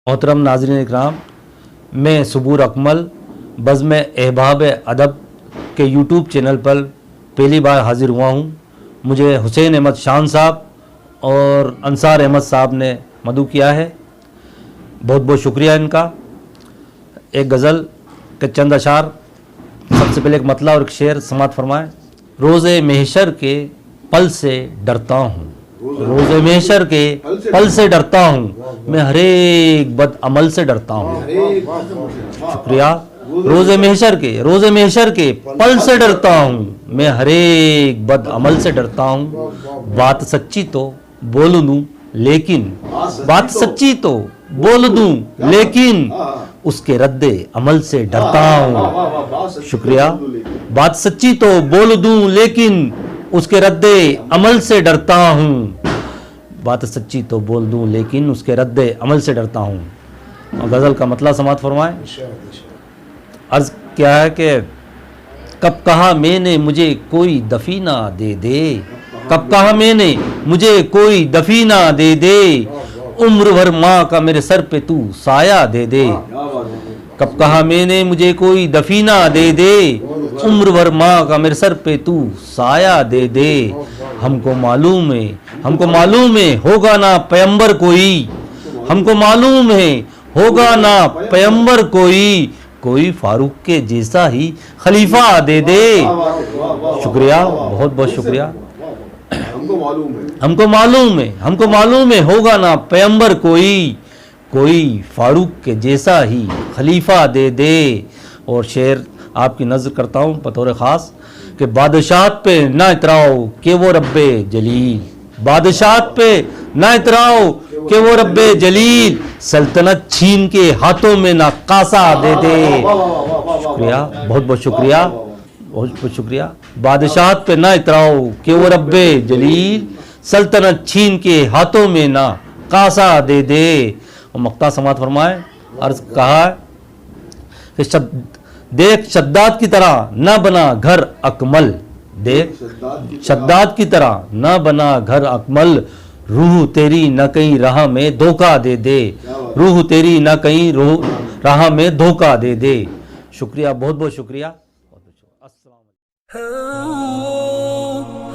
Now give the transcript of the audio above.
محترم ناظرین اکرام، میں صبور اکمل بزم احباب ادب کے یوٹیوب چینل پر پہلی بار حاضر ہوا ہوں۔ مجھے حسین احمد شان صاحب اور انصار احمد صاحب نے مدعو کیا ہے، بہت بہت شکریہ ان کا۔ ایک غزل کے چند اشعار، سب سے پہلے ایک مطلع اور ایک شعر سماعت فرمائیں۔ روز محشر کے پل سے ڈرتا ہوں، روز محشر کے پل سے ڈرتا ہوں، میں ہر ایک بد عمل سے ڈرتا ہوں۔ شکریہ۔ روز محشر کے پل سے ڈرتا ہوں، میں ہر ایک بد عمل سے ڈرتا ہوں۔ بات سچی تو بول دوں لیکن اس کے رد عمل سے ڈرتا ہوں۔ شکریہ۔ بات سچی تو بول دوں لیکن اس کے رد عمل سے ڈرتا ہوں، بات سچی تو بول دوں لیکن اس کے رد عمل سے ڈرتا ہوں۔ اور غزل کا مطلع سماعت فرمائیں۔ عرض کیا ہے کہ کب کہا میں نے مجھے کوئی دفینہ دے دے، کب کہا میں نے مجھے کوئی دفینہ دے دے، عمر بھر ماں کا میرے سر پہ تو سایہ دے دے۔ کب کہا میں نے مجھے کوئی دفینہ دے دے، عمر بھر ماں کا میرے سر پہ تو سایہ دے دے۔ ہم کو معلوم ہے ہوگا نہ پیمبر کوئی، ہم کو معلوم ہے ہوگا نہ پیمبر کوئی فاروق کے جیسا ہی خلیفہ دے دے۔ شکریہ، بہت بہت شکریہ۔ ہم کو معلوم ہے ہوگا نہ پیمبر کوئی فاروق کے جیسا ہی خلیفہ دے دے۔ اور شعر آپ کی نظر کرتا ہوں بطور خاص کہ بادشاہت پہ نہ اتراؤ کہ وہ رب جلیل، بادشاہت پہ نہ اتراؤ کہ وہ رب جلیل، سلطنت چھین کے ہاتھوں میں نہ کاسا دے دے۔ شکریہ، بہت بہت شکریہ، بہت بہت شکریہ۔ بادشاہت پہ نہ اتراؤ کہ وہ رب جلیل، سلطنت چھین کے ہاتھوں میں نہ کاسا دے دے۔ اور مقطع سماعت فرمائے۔ عرض کہا کہ دیکھ شداد کی طرح نہ بنا گھر اکمل، دیکھ شداد کی طرح نہ بنا گھر اکمل، روح تیری نہ کہیں راہ میں دھوکہ دے دے، روح تیری نہ کہیں راہ میں دھوکہ دے دے۔ شکریہ، بہت بہت شکریہ۔ السلام علیکم۔